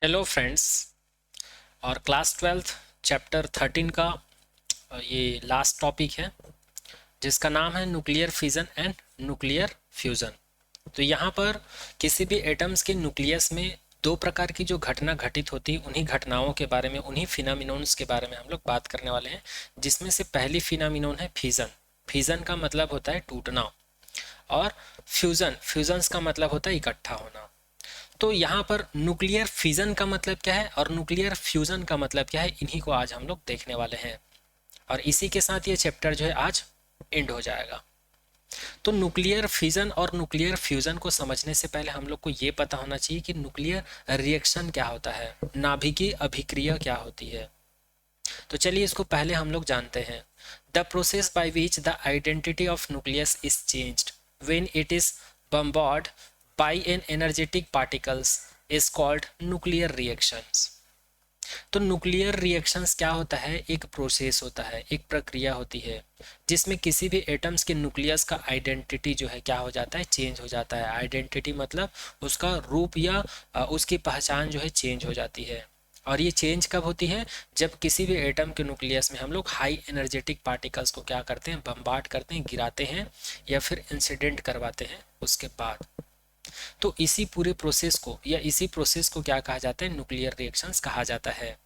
Hello friends. और class 12th chapter 13 का ये लास्ट टॉपिक है जिसका नाम है nuclear fission and nuclear fusion. तो यहाँ पर किसी भी एटम्स के न्यूक्लियस में दो प्रकार की जो घटना घटित होती है उन्हीं घटनाओं के बारे में, उन्हीं फिनामिनोन्स के बारे में हम लोग बात करने वाले हैं, जिसमें से पहली फिनामिनोन है फिजन। फिजन का मतलब होता है टूटना, और फ्यूज़न फ्यूजन्स का मतलब होता है इकट्ठा होना। तो यहाँ पर न्यूक्लियर फिजन का मतलब क्या है और न्यूक्लियर फ्यूजन का मतलब क्या है, इन्हीं को आज हम लोग देखने वाले हैं। और इसी के साथ ये चैप्टर जो है आज एंड हो जाएगा। तो न्यूक्लियर फिजन और न्यूक्लियर फ्यूजन को समझने से पहले हम लोग को ये पता होना चाहिए कि न्यूक्लियर रिएक्शन क्या होता है, नाभिकीय अभिक्रिया क्या होती है। तो चलिए इसको पहले हम लोग जानते हैं। The process by which the identity of nucleus is changed when it is bombarded by an energetic particles is called nuclear reactions। तो न्यूक्लियर रिएक्शंस क्या होता है, एक प्रोसेस होता है, एक प्रक्रिया होती है जिसमें किसी भी एटम्स के न्यूक्लियस का आइडेंटिटी जो है क्या हो जाता है, चेंज हो जाता है। आइडेंटिटी मतलब उसका रूप या उसकी पहचान जो है चेंज हो जाती है। और ये चेंज कब होती है, जब किसी भी एटम के न्यूक्लियस में हम लोग हाई एनर्जेटिक पार्टिकल्स को क्या करते हैं, बम्बार्ड करते हैं, गिराते हैं या फिर इंसिडेंट करवाते हैं उसके बाद। तो इसी पूरे प्रोसेस को या इसी प्रोसेस को क्या कहा जाता है, न्यूक्लियर रिएक्शंस कहा जाता है।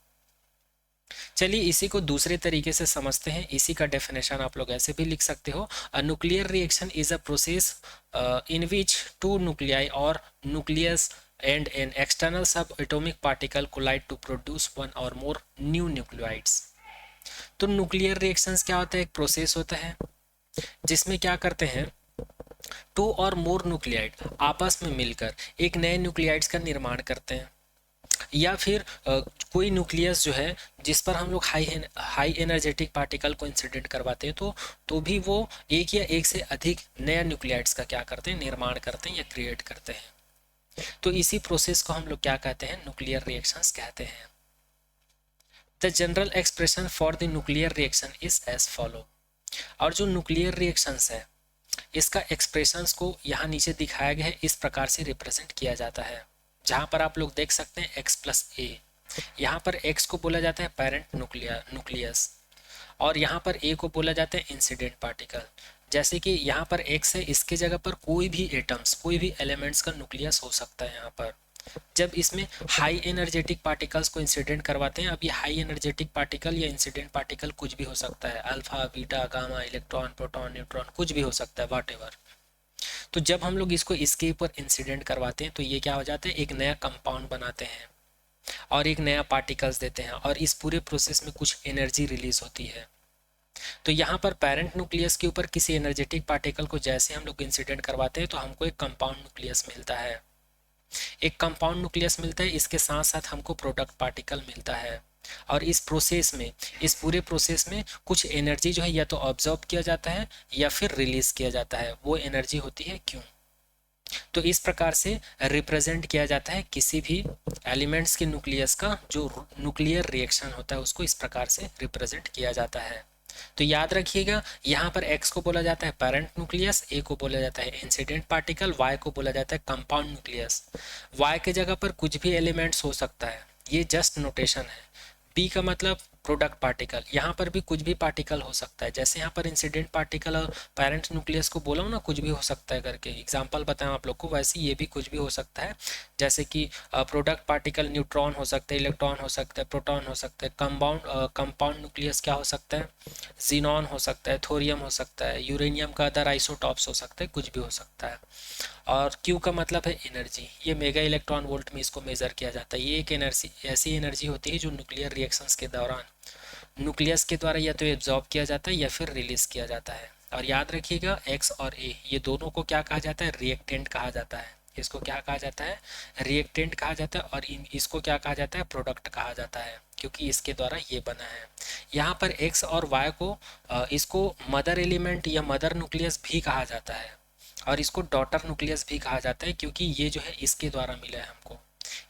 चलिए इसी को दूसरे तरीके से समझते हैं। इसी का डेफिनेशन आप लोग ऐसे भी लिख सकते हो, a nuclear reaction is a process in which two nuclei or nucleus and an external sub atomic particle collide to produce one or more new nucleoids. तो न्यूक्लियर रिएक्शंस क्या होता है, एक प्रोसेस होता है जिसमें क्या करते हैं, टू और मोर न्यूक्लियाइड आपस में मिलकर एक नए न्यूक्लियाइड्स का निर्माण करते हैं। या फिर कोई न्यूक्लियस जो है जिस पर हम लोग हाई एनर्जेटिक पार्टिकल को इंसिडेंट करवाते हैं तो भी वो एक या एक से अधिक नया न्यूक्लियाइड्स का क्या करते हैं, निर्माण करते हैं या क्रिएट करते हैं। तो इसी प्रोसेस को हम लोग क्या कहते हैं, न्यूक्लियर रिएक्शंस कहते हैं। The general expression for the nuclear reaction is as follow. और जो न्यूक्लियर रिएक्शंस है इसका एक्सप्रेशंस को यहाँ नीचे दिखाया गया है, इस प्रकार से रिप्रेजेंट किया जाता है। जहाँ पर आप लोग देख सकते हैं x+a, यहाँ पर x को बोला जाता है पेरेंट न्यूक्लियस और यहाँ पर a को बोला जाता है इंसिडेंट पार्टिकल। जैसे कि यहाँ पर x है, इसके जगह पर कोई भी एटम्स, कोई भी एलिमेंट्स का न्यूक्लियस हो सकता है। यहाँ पर जब इसमें हाई एनर्जेटिक पार्टिकल्स को इंसिडेंट करवाते हैं, अब ये हाई एनर्जेटिक पार्टिकल या इंसिडेंट पार्टिकल कुछ भी हो सकता है, alpha beta gamma electron proton neutron कुछ भी हो सकता है, वॉट। तो जब हम लोग इसको इसके ऊपर इंसिडेंट करवाते हैं तो ये क्या हो जाता है, एक नया कंपाउंड बनाते हैं और एक नया पार्टिकल्स देते हैं और इस पूरे प्रोसेस में कुछ एनर्जी रिलीज होती है। तो यहाँ पर पेरेंट न्यूक्लियस के ऊपर किसी एनर्जेटिक पार्टिकल को जैसे हम लोग इंसिडेंट करवाते हैं तो हमको एक कंपाउंड न्यूक्लियस मिलता है। एक कंपाउंड न्यूक्लियस मिलता है, इसके साथ साथ हमको प्रोडक्ट पार्टिकल मिलता है। और इस प्रोसेस में, इस पूरे प्रोसेस में कुछ एनर्जी जो है या तो ऑब्जॉर्ब किया जाता है या फिर रिलीज किया जाता है। वो एनर्जी होती है क्यों। तो इस प्रकार से रिप्रेजेंट किया जाता है किसी भी एलिमेंट्स के न्यूक्लियस का जो न्यूक्लियर रिएक्शन होता है उसको इस प्रकार से रिप्रेजेंट किया जाता है। तो याद रखिएगा, यहाँ पर x को बोला जाता है पेरेंट न्यूक्लियस, a को बोला जाता है इंसिडेंट पार्टिकल, y को बोला जाता है कंपाउंड न्यूक्लियस। y के जगह पर कुछ भी एलिमेंट्स हो सकता है, ये जस्ट नोटेशन है। b का मतलब प्रोडक्ट पार्टिकल, यहाँ पर भी कुछ भी पार्टिकल हो सकता है। जैसे यहाँ पर इंसिडेंट पार्टिकल और पेरेंट न्यूक्लियस को बोला हूँ ना, कुछ भी हो सकता है करके एग्जांपल बताएं आप लोग को, वैसे ये भी कुछ भी हो सकता है। जैसे कि प्रोडक्ट पार्टिकल न्यूट्रॉन हो सकता है, इलेक्ट्रॉन हो सकता है, प्रोटॉन हो सकता है। कंपाउंड न्यूक्लियस क्या हो सकता है, जीनॉन हो सकता है, थोरियम हो सकता है, यूरेनियम का अदर आइसोटॉप्स हो सकता है, कुछ भी हो सकता है। और Q का मतलब है एनर्जी, ये मेगा इलेक्ट्रॉन वोल्ट में इसको मेजर किया जाता है। ये एक एनर्जी, ऐसी एनर्जी होती है जो न्यूक्लियर रिएक्शंस के दौरान न्यूक्लियस के द्वारा या तो एब्जॉर्ब किया जाता है या फिर रिलीज किया जाता है। और याद रखिएगा x और a ये दोनों को क्या कहा जाता है, रिएक्टेंट कहा जाता है। इसको क्या कहा जाता है, रिएक्टेंट कहा जाता है। और इसको क्या कहा जाता है, प्रोडक्ट कहा जाता है, क्योंकि इसके द्वारा ये बना है। यहाँ पर x और y को इसको मदर एलिमेंट या मदर न्यूक्लियस भी कहा जाता है और इसको डॉटर न्यूक्लियस भी कहा जाता है, क्योंकि ये जो है इसके द्वारा मिला है हमको।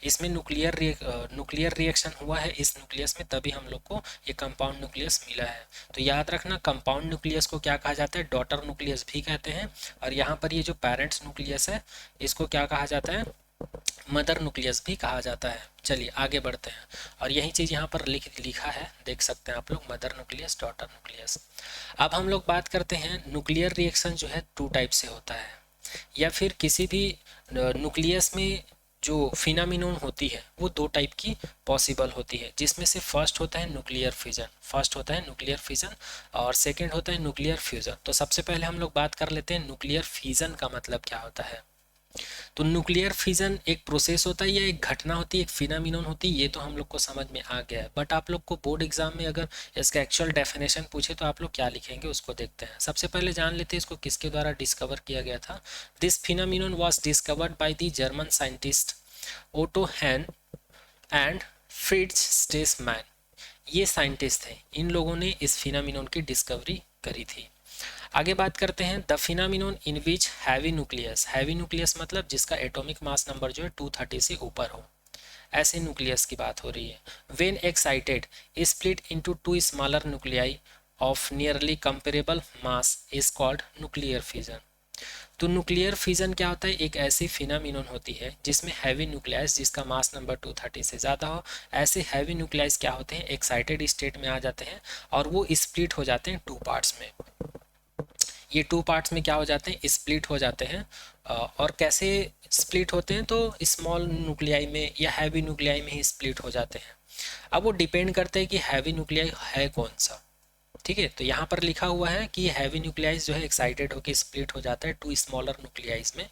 इसमें न्यूक्लियर रिएक्शन हुआ है इस न्यूक्लियस में, तभी हम लोग को ये कंपाउंड न्यूक्लियस मिला है। तो याद रखना, कंपाउंड न्यूक्लियस को क्या कहा जाता है, डॉटर न्यूक्लियस भी कहते हैं। और यहाँ पर ये जो पेरेंट्स न्यूक्लियस है इसको क्या कहा जाता है, मदर न्यूक्लियस भी कहा जाता है। चलिए आगे बढ़ते हैं, और यही चीज़ यहाँ पर लिखा है, देख सकते हैं आप लोग, मदर न्यूक्लियस, डॉटर न्यूक्लियस। अब हम लोग बात करते हैं न्यूक्लियर रिएक्शन जो है 2 टाइप से होता है, या फिर किसी भी न्यूक्लियस में जो फिनामिनोन होती है वो 2 टाइप की पॉसिबल होती है, जिसमें से फर्स्ट होता है न्यूक्लियर फिजन, और सेकंड होता है न्यूक्लियर फ्यूजन। तो सबसे पहले हम लोग बात कर लेते हैं न्यूक्लियर फिजन का मतलब क्या होता है। तो न्यूक्लियर फिजन एक प्रोसेस होता है या एक घटना होती है, एक फिनामिनोन होती है, ये तो हम लोग को समझ में आ गया है। बट आप लोग को बोर्ड एग्जाम में अगर इसका एक्चुअल डेफिनेशन पूछे तो आप लोग क्या लिखेंगे उसको देखते हैं। सबसे पहले जान लेते हैं इसको किसके द्वारा डिस्कवर किया गया था। This phenomenon was discovered by the German scientist Otto Hahn and Fritz Strassmann. ये साइंटिस्ट थे, इन लोगों ने इस फिनामिनोन की डिस्कवरी करी थी। आगे बात करते हैं the phenomenon in which heavy nucleus मतलब जिसका एटॉमिक मास नंबर जो है 230 से ऊपर हो, ऐसे न्यूक्लियस की बात हो रही है। When excited split into 2 smaller nuclei of nearly comparable mass is called nuclear fission. तो न्यूक्लियर फिजन क्या होता है, एक ऐसी फिनामिनोन होती है जिसमें हैवी न्यूक्लियस जिसका मास नंबर 230 से ज़्यादा हो, ऐसे हैवी न्यूक्लियस क्या होते हैं, एक्साइटेड स्टेट में आ जाते हैं और वो स्प्लिट हो जाते हैं 2 पार्ट्स में। ये 2 पार्ट्स में क्या हो जाते हैं, स्प्लिट हो जाते हैं। और कैसे स्प्लिट होते हैं, तो स्मॉल न्यूक्लियाई में या हैवी न्यूक्लियाई में ही स्प्लिट हो जाते हैं। अब वो डिपेंड करते हैं कि हैवी न्यूक्लियाई है कौन सा। ठीक है, तो यहाँ पर लिखा हुआ है कि हैवी न्यूक्लियाइज जो है एक्साइटेड होकर स्प्लिट हो जाता है 2 स्मॉलर न्यूक्लियाइज में।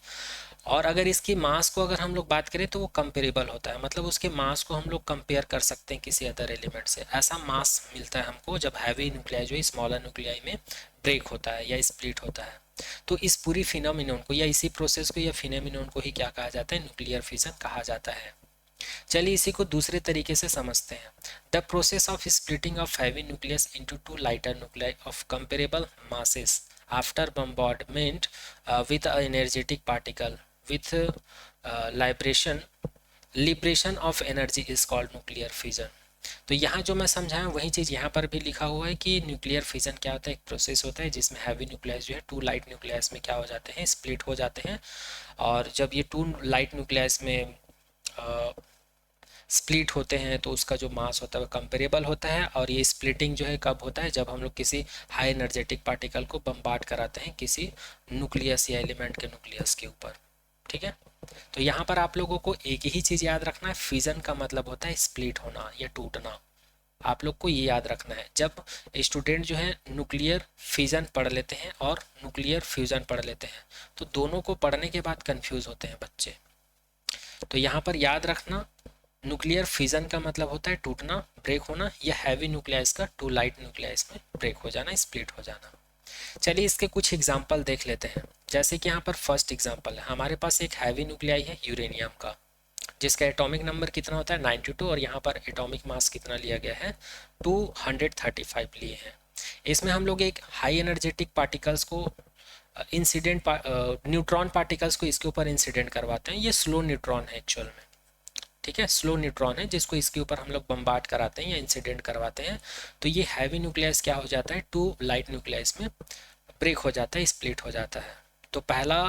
और अगर इसकी मास को अगर हम लोग बात करें तो वो कंपेरेबल होता है, मतलब उसके मास को हम लोग कंपेयर कर सकते हैं किसी अदर एलिमेंट से। ऐसा मास मिलता है हमको जब हैवी न्यूक्लियाई जो है स्मॉलर न्यूक्लियाई में ब्रेक होता है या स्प्लिट होता है। तो इस पूरी फिनोमिनोन को या इसी प्रोसेस को या फिनोमिनोन को ही क्या कहा जाता है, न्यूक्लियर फिजन कहा जाता है। चलिए इसी को दूसरे तरीके से समझते हैं। The process of splitting of heavy nucleus into 2 lighter nuclei of comparable masses after bombardment with a energetic particle with liberation of energy is called nuclear fission. तो यहाँ जो मैं समझाया वही चीज़ यहाँ पर भी लिखा हुआ है कि न्यूक्लियर फिजन क्या होता है, एक प्रोसेस होता है जिसमें हैवी न्यूक्लियस जो है 2 लाइट न्यूक्लियस में क्या हो जाते हैं, स्प्लिट हो जाते हैं। और जब ये 2 लाइट न्यूक्लियस में स्प्लिट होते हैं तो उसका जो मास होता है वो कंपेरेबल होता है। और ये स्प्लिटिंग जो है कब होता है, जब हम लोग किसी हाई एनर्जेटिक पार्टिकल को बम्बार्ड कराते हैं किसी न्यूक्लियस या एलिमेंट के न्यूक्लियस के ऊपर। ठीक है, तो यहाँ पर आप लोगों को एक ही चीज़ याद रखना है, फिजन का मतलब होता है स्प्लिट होना या टूटना। आप लोग को ये याद रखना है। जब स्टूडेंट जो है न्यूक्लियर फिजन पढ़ लेते हैं और न्यूक्लियर फ्यूजन पढ़ लेते हैं तो दोनों को पढ़ने के बाद कंफ्यूज होते हैं बच्चे। तो यहाँ पर याद रखना, न्यूक्लियर फिजन का मतलब होता है टूटना, ब्रेक होना, या हैवी न्यूक्लियस का 2 लाइट न्यूक्लियस में ब्रेक हो जाना, स्प्लिट हो जाना। चलिए इसके कुछ एग्जाम्पल देख लेते हैं। जैसे कि यहाँ पर फर्स्ट एग्जाम्पल है, हमारे पास एक हैवी न्यूक्लियाई है यूरेनियम का, जिसका एटॉमिक नंबर कितना होता है 92, और यहाँ पर एटॉमिक मास कितना लिया गया है 235 लिए हैं। इसमें हम लोग एक हाई एनर्जेटिक पार्टिकल्स को इंसिडेंट न्यूट्रॉन पार्टिकल्स को इसके ऊपर इंसिडेंट करवाते हैं। ये स्लो न्यूट्रॉन है एक्चुअल में, ठीक है, स्लो न्यूट्रॉन है जिसको इसके ऊपर हम लोग बम्बार्ड कराते हैं या इंसिडेंट करवाते हैं। तो ये हैवी न्यूक्लियस क्या हो जाता है 2 लाइट न्यूक्लियस में ब्रेक हो जाता है, स्प्लिट हो जाता है। तो पहला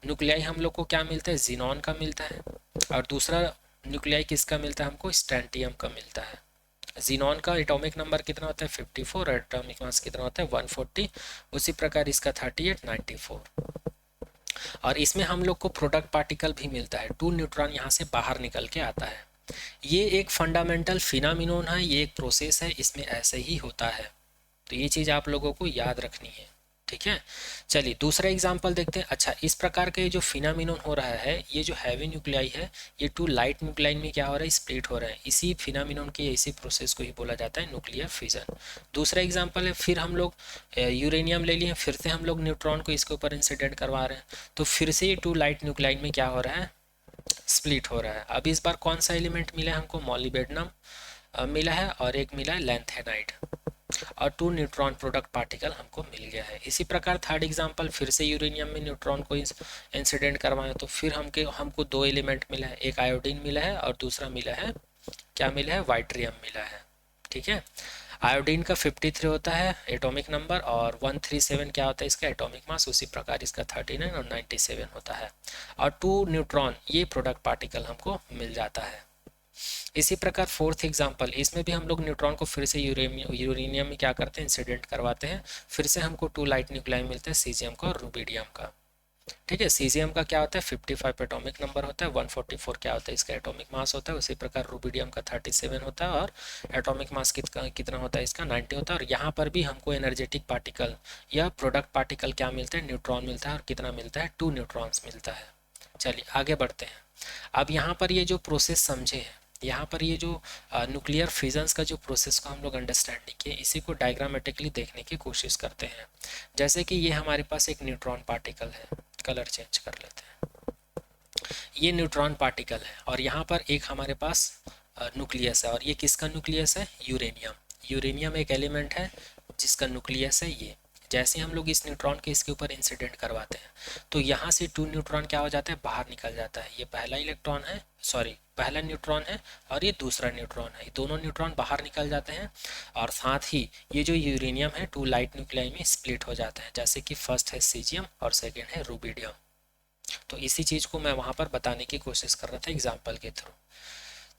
न्यूक्लियाई हम लोग को क्या मिलता है, जीनॉन का मिलता है, और दूसरा न्यूक्लियाई किसका मिलता है हमको, स्ट्रैंटियम का मिलता है। जीनॉन का एटॉमिक नंबर कितना होता है 54 और एटॉमिक मास कितना होता है 140। उसी प्रकार इसका 38, 94। और इसमें हम लोग को प्रोडक्ट पार्टिकल भी मिलता है, 2 न्यूट्रॉन यहाँ से बाहर निकल के आता है। ये एक फंडामेंटल फिनामिनोन है, ये एक प्रोसेस है, इसमें ऐसे ही होता है। तो ये चीज़ आप लोगों को याद रखनी है। ठीक है, चलिए दूसरा एग्जांपल देखते हैं। अच्छा, इस प्रकार का ये जो फिनामिनोन हो रहा है, ये जो हैवी न्यूक्लियाई है ये 2 लाइट न्यूक्लियाई में क्या हो रहा है, स्प्लिट हो रहा है। इसी फिनामिनोन के इसी प्रोसेस को ही बोला जाता है न्यूक्लियर फिजन। दूसरा एग्जांपल है, फिर हम लोग यूरेनियम ले लिए, फिर से हम लोग न्यूट्रॉन को इसके ऊपर इंसिडेंट करवा रहे हैं, तो फिर से ये 2 लाइट न्यूक्लियाई में क्या हो रहा है, स्प्लिट हो रहा है। अब इस बार कौन सा एलिमेंट मिला है हमको, मॉलिब्डेनम मिला है और एक मिला है लैंथेनाइड, और 2 न्यूट्रॉन प्रोडक्ट पार्टिकल हमको मिल गया है। इसी प्रकार थर्ड एग्जांपल, फिर से यूरेनियम में न्यूट्रॉन को इंसिडेंट करवाएं तो फिर हमको 2 एलिमेंट मिला है, एक आयोडीन मिला है और दूसरा मिला है क्या मिला है, वाइट्रियम मिला है। ठीक है, आयोडीन का 53 होता है एटॉमिक नंबर, और 137 क्या होता है इसका एटॉमिक मास, उसी प्रकार इसका 39 और 97 होता है। और 2 न्यूट्रॉन ये प्रोडक्ट पार्टिकल हमको मिल जाता है। इसी प्रकार फोर्थ एग्जांपल, इसमें भी हम लोग न्यूट्रॉन को फिर से यूरेनियम में क्या करते हैं, इंसिडेंट करवाते हैं, फिर से हमको 2 लाइट न्यूक्लाई मिलते हैं, सीजियम का और रुबिडियम का। ठीक है, सीजियम का क्या होता है 55 एटॉमिक नंबर होता है, 144 क्या होता है इसका एटॉमिक मास होता है, उसी प्रकार रुबिडियम का 37 होता है और एटॉमिक मास कितना होता है इसका 90 होता है। और यहाँ पर भी हमको एनर्जेटिक पार्टिकल या प्रोडक्ट पार्टिकल क्या मिलता है, न्यूट्रॉन मिलता है, और कितना मिलता है 2 न्यूट्रॉन्स मिलता है। चलिए आगे बढ़ते हैं। अब यहाँ पर ये जो प्रोसेस समझे हैं, यहाँ पर ये जो न्यूक्लियर फिजन्स का जो प्रोसेस को हम लोग अंडरस्टैंडिंग किए, इसी को डायग्रामेटिकली देखने की कोशिश करते हैं। जैसे कि ये हमारे पास एक न्यूट्रॉन पार्टिकल है, कलर चेंज कर लेते हैं, ये न्यूट्रॉन पार्टिकल है, और यहाँ पर एक हमारे पास न्यूक्लियस है, और ये किसका न्यूक्लियस है, यूरेनियम। यूरेनियम एक एलिमेंट है जिसका न्यूक्लियस है ये। जैसे हम लोग इस न्यूट्रॉन के इसके ऊपर इंसिडेंट करवाते हैं, तो यहाँ से 2 न्यूट्रॉन क्या हो जाता है, बाहर निकल जाता है। ये पहला इलेक्ट्रॉन है, सॉरी पहला न्यूट्रॉन है, और ये दूसरा न्यूट्रॉन है, दोनों न्यूट्रॉन बाहर निकल जाते हैं। और साथ ही ये जो यूरेनियम है 2 लाइट न्यूक्लियाई में स्प्लिट हो जाता है, जैसे कि फर्स्ट है सीजियम और सेकेंड है रुबिडियम। तो इसी चीज़ को मैं वहाँ पर बताने की कोशिश कर रहा था एग्जाम्पल के थ्रू।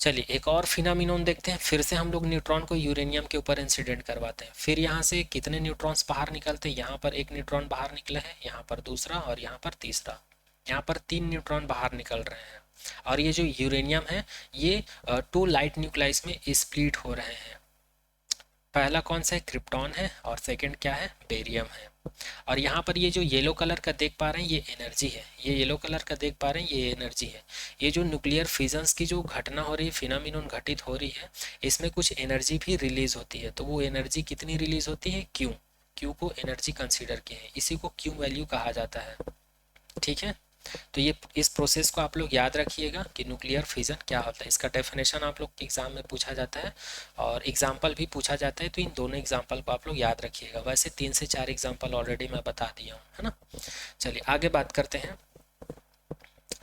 चलिए एक और फिनोमिनन देखते हैं। फिर से हम लोग न्यूट्रॉन को यूरेनियम के ऊपर इंसिडेंट करवाते हैं, फिर यहाँ से कितने न्यूट्रॉन्स बाहर निकलते हैं, यहाँ पर एक न्यूट्रॉन बाहर निकला है, यहाँ पर दूसरा, और यहाँ पर तीसरा। यहाँ पर 3 न्यूट्रॉन बाहर निकल रहे हैं, और ये जो यूरेनियम है ये 2 लाइट न्यूक्लाइस में स्प्लिट हो रहे हैं। पहला कौन सा है, क्रिप्टॉन है, और सेकंड क्या है, बेरियम है। और यहाँ पर ये जो येलो कलर का देख पा रहे हैं ये एनर्जी है, ये येलो कलर का देख पा रहे हैं ये एनर्जी है। ये जो न्यूक्लियर फिजन्स की जो घटना हो रही है, फिनोमिनन घटित हो रही है, इसमें कुछ एनर्जी भी रिलीज होती है। तो वो एनर्जी कितनी रिलीज होती है, क्यू, क्यू को एनर्जी कंसीडर किए हैं, इसी को क्यू वैल्यू कहा जाता है। ठीक है, तो ये इस प्रोसेस को आप लोग याद रखिएगा कि न्यूक्लियर फिजन क्या होता है। इसका डेफिनेशन आप लोग एग्जाम में पूछा जाता है और एग्जाम्पल भी पूछा जाता है, तो इन दोनों एग्जाम्पल को आप लोग याद रखिएगा। वैसे 3 से 4 एग्जाम्पल ऑलरेडी मैं बता दिया हूँ, है ना। चलिए आगे बात करते हैं।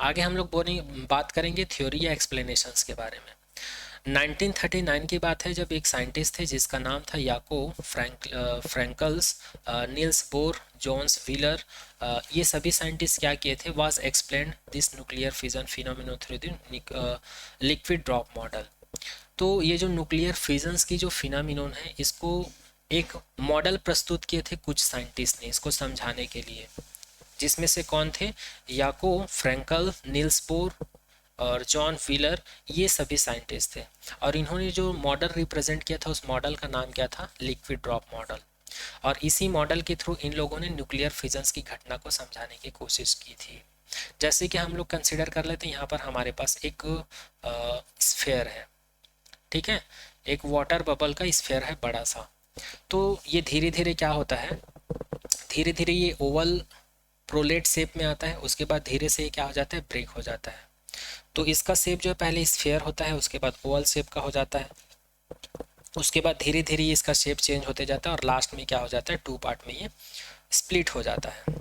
आगे हम लोग बात करेंगे थ्योरी या एक्सप्लेनेशंस के बारे में। 1939 की बात है, जब एक साइंटिस्ट थे जिसका नाम था याको फ्रैंकल्स, नील्स बोर, जॉन्स व्हीलर, ये सभी साइंटिस्ट क्या किए थे, was explain this nuclear fission phenomena through the liquid drop model. तो ये जो न्यूक्लियर फिजन्स की जो फिनोमिनन है, इसको एक मॉडल प्रस्तुत किए थे कुछ साइंटिस्ट ने इसको समझाने के लिए, जिसमें से कौन थे, याको फ्रैंकल, नील्स बोर और जॉन व्हीलर, ये सभी साइंटिस्ट थे। और इन्होंने जो मॉडल रिप्रेजेंट किया था, उस मॉडल का नाम क्या था, लिक्विड ड्रॉप मॉडल। और इसी मॉडल के थ्रू इन लोगों ने न्यूक्लियर फिजन्स की घटना को समझाने की कोशिश की थी। जैसे कि हम लोग कंसिडर कर लेते हैं, यहाँ पर हमारे पास एक स्फेयर है, ठीक है, एक वाटर बबल का स्फेयर है बड़ा सा। तो ये धीरे धीरे क्या होता है, धीरे धीरे ये ओवल प्रोलेट शेप में आता है, उसके बाद धीरे से ये क्या हो जाता है, ब्रेक हो जाता है। तो इसका शेप जो है पहले स्फेयर होता है, उसके बाद ओवल शेप का हो जाता है, उसके बाद धीरे धीरे इसका शेप चेंज होते जाता है, और लास्ट में क्या हो जाता है, 2 पार्ट में ये स्प्लिट हो जाता है।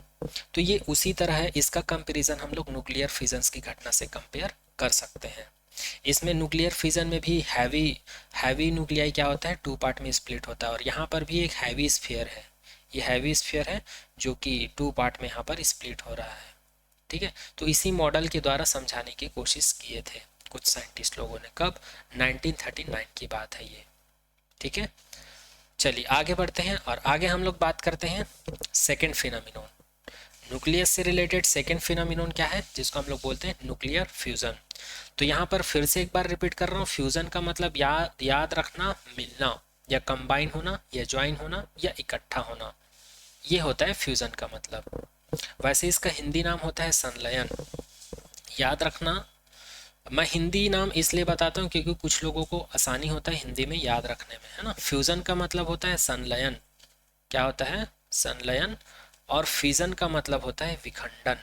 तो ये उसी तरह है, इसका कंपैरिजन हम लोग न्यूक्लियर फिजन्स की घटना से कंपेयर कर सकते हैं। इसमें न्यूक्लियर फिजन में भी हैवी न्यूक्लियाई क्या होता है, 2 पार्ट में स्प्लिट होता है, और यहाँ पर भी एक हैवी स्फीयर है, ये हैवी स्फीयर है जो कि 2 पार्ट में यहाँ पर स्प्लिट हो रहा है। ठीक है, तो इसी मॉडल के द्वारा समझाने की कोशिश किए थे कुछ साइंटिस्ट लोगों ने। कब, 1939 की बात है ये। ठीक है, चलिए आगे बढ़ते हैं, और आगे हम लोग बात करते हैं सेकेंड फिनोमिनन। न्यूक्लियस से रिलेटेड सेकेंड फिनोमिनन क्या है, जिसको हम लोग बोलते हैं न्यूक्लियर फ्यूजन। तो यहाँ पर फिर से एक बार रिपीट कर रहा हूँ, फ्यूजन का मतलब याद रखना, मिलना या कंबाइन होना या ज्वाइन होना या इकट्ठा होना, ये होता है फ्यूजन का मतलब। वैसे इसका हिंदी नाम होता है संलयन। याद रखना, मैं हिंदी नाम इसलिए बताता हूँ क्योंकि कुछ लोगों को आसानी होता है हिंदी में याद रखने में, है ना। फ्यूजन का मतलब होता है संलयन, क्या होता है, संलयन। और फिजन का मतलब होता है विखंडन,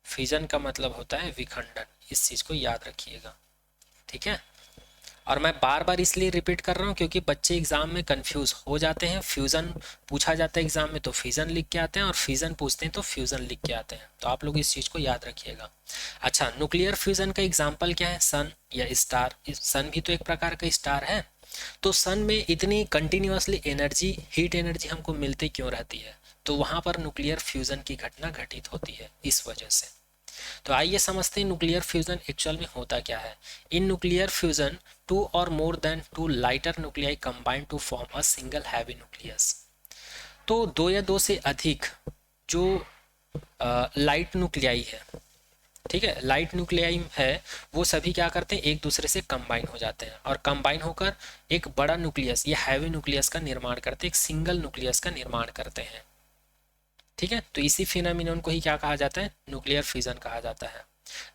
फिजन का मतलब होता है विखंडन, इस चीज को याद रखिएगा। ठीक है, और मैं बार बार इसलिए रिपीट कर रहा हूँ क्योंकि बच्चे एग्जाम में कंफ्यूज हो जाते हैं। फ्यूज़न पूछा जाता है एग्जाम में तो फिजन लिख के आते हैं, और फिजन पूछते हैं तो फ्यूज़न लिख के आते हैं। तो आप लोग इस चीज़ को याद रखिएगा। अच्छा, न्यूक्लियर फ्यूज़न का एग्जाम्पल क्या है? सन या स्टार। सन भी तो एक प्रकार का स्टार है। तो सन में इतनी कंटिन्यूअसली एनर्जी, हीट एनर्जी हमको मिलती क्यों रहती है? तो वहाँ पर न्यूक्लियर फ्यूज़न की घटना घटित होती है इस वजह से। तो आइए समझते हैं न्यूक्लियर फ्यूजन एक्चुअल में होता क्या है। In nuclear fusion two or more than two lighter nuclei combine to form a single heavy nucleus. तो दो या दो से अधिक जो लाइट न्यूक्लियाई है, ठीक है, लाइट न्यूक्लियाई है, वो सभी क्या करते हैं, एक दूसरे से कंबाइन हो जाते हैं और कंबाइन होकर एक बड़ा न्यूक्लियस या हैवी न्यूक्लियस का निर्माण करते हैं, एक सिंगल न्यूक्लियस का निर्माण करते हैं। ठीक है, तो इसी फिनोमिनन को ही क्या कहा जाता है? न्यूक्लियर फ्यूजन कहा जाता है।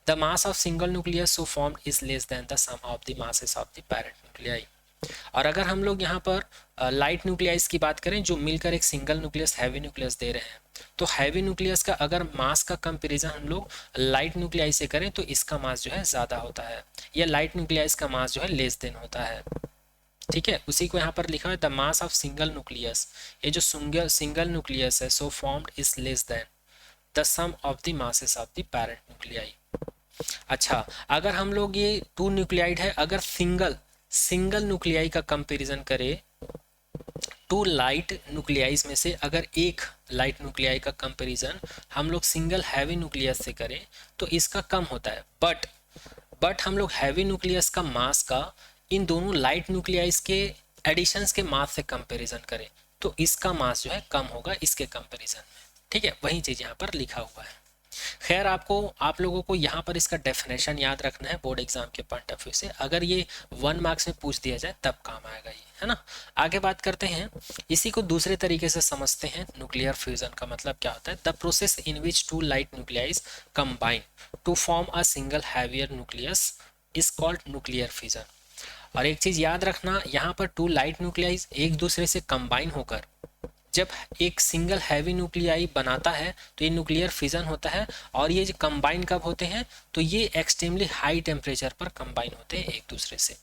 The mass of single nucleus so formed is less than the sum of the masses of the parent nuclei. और अगर हम लोग यहाँ पर लाइट न्यूक्लियस की बात करें जो मिलकर एक सिंगल न्यूक्लियस हैवी न्यूक्लियस दे रहे हैं, तो हैवी न्यूक्लियस का अगर मास का कंपेरिजन हम लोग लाइट न्यूक्लियस से करें तो इसका मास जो है ज़्यादा होता है, या लाइट न्यूक्लियस का मास जो है लेस देन होता है। ठीक है, उसी को यहाँ पर लिखा है the mass of single nucleus. ये जो सिंगल न्यूक्लियस है so formed is less than the sum of the masses of the parent nuclei. अच्छा, अगर हम लोग ये टू न्यूक्लियाइड है, अगर सिंगल न्यूक्लियाई का कंपैरिजन करें, टू लाइट न्यूक्लियाइज में से अगर एक लाइट न्यूक्लियाई का कंपैरिजन हम लोग सिंगल हैवी न्यूक्लियस से करें तो इसका कम होता है। बट हम लोग हैवी न्यूक्लियस का मास का इन दोनों लाइट न्यूक्लियाइज के एडिशंस के मास से कंपैरिजन करें तो इसका मास जो है कम होगा इसके कंपैरिजन में। ठीक है, वही चीज़ यहाँ पर लिखा हुआ है। खैर, आप लोगों को यहाँ पर इसका डेफिनेशन याद रखना है बोर्ड एग्जाम के पॉइंट ऑफ व्यू से। अगर ये 1 मार्क्स में पूछ दिया जाए तब काम आएगा ये, है ना। आगे बात करते हैं, इसी को दूसरे तरीके से समझते हैं। न्यूक्लियर फ्यूजन का मतलब क्या होता है? The process in which two light nuclei combine to form a single heavier nucleus is called nuclear fusion. और एक चीज याद रखना, यहाँ पर टू लाइट न्यूक्लियाइज एक दूसरे से कंबाइन होकर जब एक सिंगल हैवी न्यूक्लियाई बनाता है तो ये न्यूक्लियर फिजन होता है। और ये जो कंबाइन कब होते हैं? तो ये एक्सट्रीमली हाई टेम्परेचर पर कंबाइन होते हैं एक दूसरे से,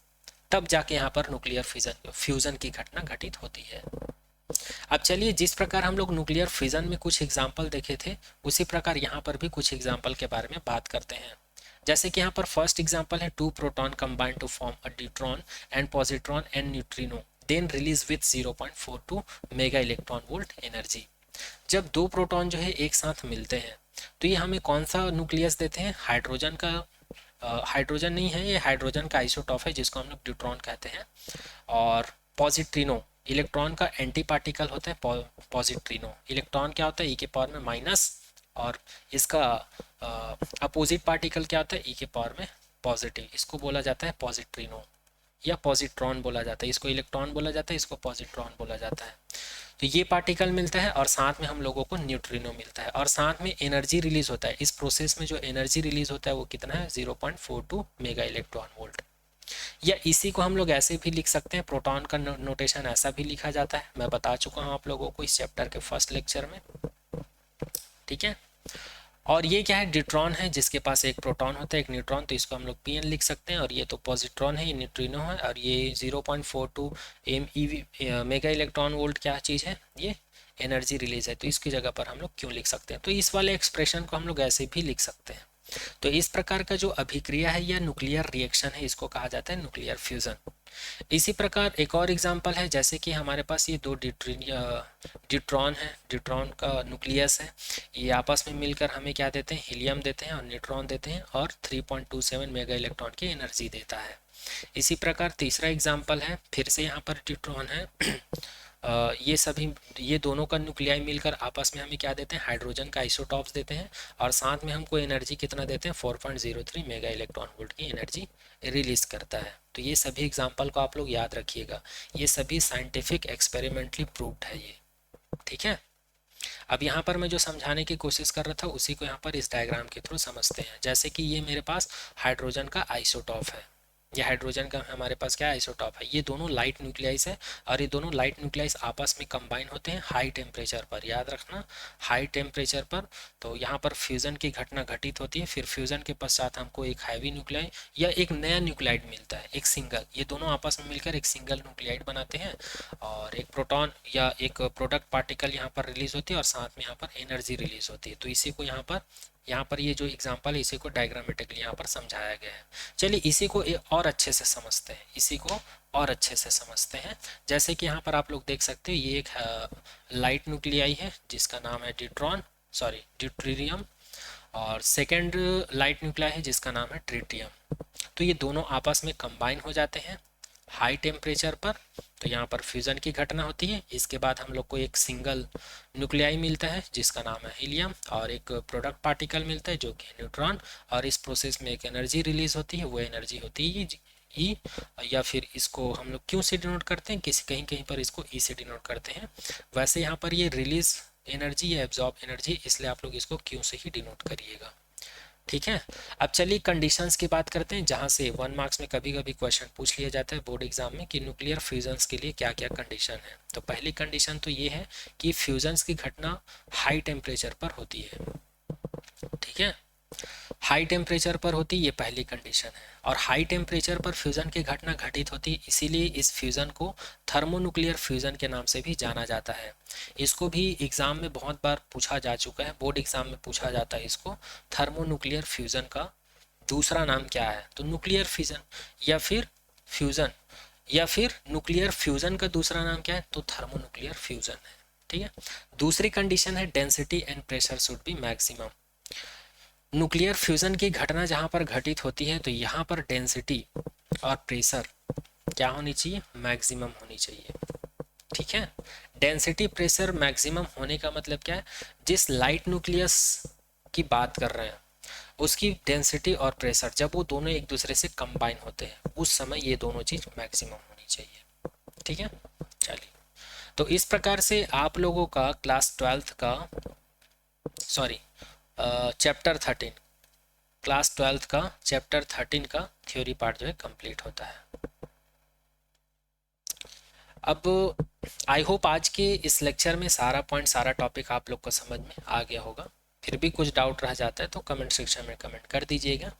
तब जाके यहाँ पर न्यूक्लियर फ्यूजन की घटना घटित होती है। अब चलिए, जिस प्रकार हम लोग न्यूक्लियर फिजन में कुछ एग्जाम्पल देखे थे उसी प्रकार यहाँ पर भी कुछ एग्जाम्पल के बारे में बात करते हैं। जैसे कि यहाँ पर फर्स्ट एग्जाम्पल है, two proton combine to form a deuteron and positron and neutrino then release with 0.42 mega electron volt energy. जब दो प्रोटॉन जो है एक साथ मिलते हैं तो ये हमें कौन सा न्यूक्लियस देते हैं? हाइड्रोजन का, हाइड्रोजन नहीं है, ये हाइड्रोजन का आइसोटॉप है जिसको हम लोग ड्यूट्रॉन कहते हैं। और पॉजिट्रिनो, इलेक्ट्रॉन का एंटी पार्टिकल होता है पॉजिट्रिनो। इलेक्ट्रॉन क्या होता है? ई के पावर में माइनस, और इसका अपोजिट पार्टिकल क्या होता है? ई के पावर में पॉजिटिव। इसको बोला जाता है पॉजिट्रिनो या पॉजिट्रॉन बोला जाता है। इसको इलेक्ट्रॉन बोला जाता है, इसको पॉजिट्रॉन बोला जाता है। तो ये पार्टिकल मिलता है और साथ में हम लोगों को न्यूट्रिनो मिलता है, और साथ में एनर्जी रिलीज होता है। इस प्रोसेस में जो एनर्जी रिलीज होता है वो कितना है? 0.42 मेगा इलेक्ट्रॉन वोल्ट। या इसी को हम लोग ऐसे भी लिख सकते हैं, प्रोटॉन का नोटेशन ऐसा भी लिखा जाता है, मैं बता चुका हूँ आप लोगों को इस चैप्टर के फर्स्ट लेक्चर में। ठीक है, और ये क्या है? ड्यूट्रॉन है जिसके पास एक प्रोटॉन होता है एक न्यूट्रॉन, तो इसको हम लोग पीएन लिख सकते हैं। और ये तो पॉजिट्रॉन है, ये न्यूट्रिनो है, और ये 0.42 मेगा इलेक्ट्रॉन वोल्ट क्या चीज़ है? ये एनर्जी रिलीज है। तो इसकी जगह पर हम लोग क्यों लिख सकते हैं? तो इस वाले एक्सप्रेशन को हम लोग ऐसे भी लिख सकते हैं। तो इस प्रकार का जो अभिक्रिया है या न्यूक्लियर रिएक्शन है इसको कहा जाता है न्यूक्लियर फ्यूजन। इसी प्रकार एक और एग्जांपल है, जैसे कि हमारे पास ये दो ड्यूट्रॉन है, ड्यूट्रॉन का न्यूक्लियस है, ये आपस में मिलकर हमें क्या देते हैं? हीलियम देते हैं और न्यूट्रॉन देते हैं, और 3.27 मेगा इलेक्ट्रॉन की एनर्जी देता है। इसी प्रकार तीसरा एग्जाम्पल है, फिर से यहाँ पर ड्यूट्रॉन है, ये दोनों का न्यूक्लियाई मिलकर आपस में हमें क्या देते हैं? हाइड्रोजन का आइसोटॉप्स देते हैं, और साथ में हमको एनर्जी कितना देते हैं? 4.03 मेगा इलेक्ट्रॉन वोल्ट की एनर्जी रिलीज करता है। तो ये सभी एग्जाम्पल को आप लोग याद रखिएगा, ये सभी साइंटिफिक एक्सपेरिमेंटली प्रूव्ड है ये। ठीक है, अब यहाँ पर मैं जो समझाने की कोशिश कर रहा था उसी को यहाँ पर इस डायग्राम के थ्रू समझते हैं। जैसे कि ये मेरे पास हाइड्रोजन का आइसोटॉप है, ये हाइड्रोजन का हमारे पास क्या आइसोटॉप है, ये दोनों लाइट न्यूक्लियाइस है और ये दोनों लाइट न्यूक्लियाइस आपस में कंबाइन होते हैं हाई टेम्परेचर पर, याद रखना हाई टेम्परेचर पर। तो यहाँ पर फ्यूज़न की घटना घटित होती है, फिर फ्यूज़न के पश्चात हमको एक हैवी न्यूक्लियाइड या एक नया न्यूक्लियाइड मिलता है, एक सिंगल, ये दोनों आपस में मिलकर एक सिंगल न्यूक्लियाइड बनाते हैं और एक प्रोटॉन या एक प्रोडक्ट पार्टिकल यहाँ पर रिलीज होती है और साथ में यहाँ पर एनर्जी रिलीज होती है। तो इसी को यहाँ पर ये जो एग्जांपल है इसी को डायग्रामेटिकली यहाँ पर समझाया गया है। चलिए इसी को और अच्छे से समझते हैं, इसी को और अच्छे से समझते हैं। जैसे कि यहाँ पर आप लोग देख सकते हो ये एक लाइट न्यूक्लियाई है जिसका नाम है ड्यूटेरियम और सेकेंड लाइट न्यूक्लियाई है जिसका नाम है ट्रिटियम। तो ये दोनों आपस में कंबाइन हो जाते हैं हाई टेम्परेचर पर, तो यहाँ पर फ्यूज़न की घटना होती है। इसके बाद हम लोग को एक सिंगल न्यूक्लियाई मिलता है जिसका नाम है हीलियम और एक प्रोडक्ट पार्टिकल मिलता है जो कि न्यूट्रॉन, और इस प्रोसेस में एक एनर्जी रिलीज होती है, वो एनर्जी होती है ई, या फिर इसको हम लोग क्यों से डिनोट करते हैं, कहीं कहीं पर इसको ई से डिनोट करते हैं। वैसे यहाँ पर ये रिलीज एनर्जी या एब्जॉर्ब एनर्जी, इसलिए आप लोग इसको क्यों से ही डिनोट करिएगा, ठीक है। अब चलिए कंडीशंस की बात करते हैं, जहां से 1 मार्क्स में कभी कभी क्वेश्चन पूछ लिया जाता है बोर्ड एग्जाम में कि न्यूक्लियर फ्यूजन्स के लिए क्या क्या कंडीशन है। तो पहली कंडीशन तो ये है कि फ्यूजन्स की घटना हाई टेम्परेचर पर होती है, ठीक है, हाई टेम्परेचर पर होती है, ये पहली कंडीशन है। और हाई टेम्परेचर पर फ्यूज़न की घटना घटित होती है, इसीलिए इस फ्यूज़न को थर्मोन्यूक्लियर फ्यूज़न के नाम से भी जाना जाता है। इसको भी एग्ज़ाम में बहुत बार पूछा जा चुका है, बोर्ड एग्ज़ाम में पूछा जाता है इसको, थर्मोन्यूक्लियर फ्यूज़न का दूसरा नाम क्या है, तो न्यूक्लियर फ्यूज़न या फिर फ्यूज़न या फिर न्यूक्लियर फ्यूज़न का दूसरा नाम क्या है, तो थर्मोन्यूक्लियर फ्यूज़न है, ठीक है। दूसरी कंडीशन है density and pressure should be maximum. Nuclear fusion की घटना जहां पर घटित होती है तो यहाँ पर डेंसिटी और प्रेशर क्या होनी चाहिए, मैक्सिमम होनी चाहिए, ठीक है। डेंसिटी प्रेशर मैक्सिमम होने का मतलब क्या है, जिस लाइट न्यूक्लियस की बात कर रहे हैं उसकी डेंसिटी और प्रेशर जब वो दोनों एक दूसरे से कंबाइन होते हैं उस समय ये दोनों चीज मैक्सिमम होनी चाहिए, ठीक है। चलिए तो इस प्रकार से आप लोगों का क्लास 12 का चैप्टर 13 क्लास 12 का चैप्टर 13 का थ्योरी पार्ट जो है कंप्लीट होता है। अब आई होप आज के इस लेक्चर में सारा पॉइंट सारा टॉपिक आप लोग को समझ में आ गया होगा। फिर भी कुछ डाउट रह जाता है तो कमेंट सेक्शन में कमेंट कर दीजिएगा।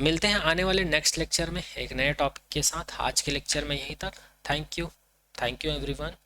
मिलते हैं आने वाले नेक्स्ट लेक्चर में एक नए टॉपिक के साथ। आज के लेक्चर में यहीं तक। Thank you everyone.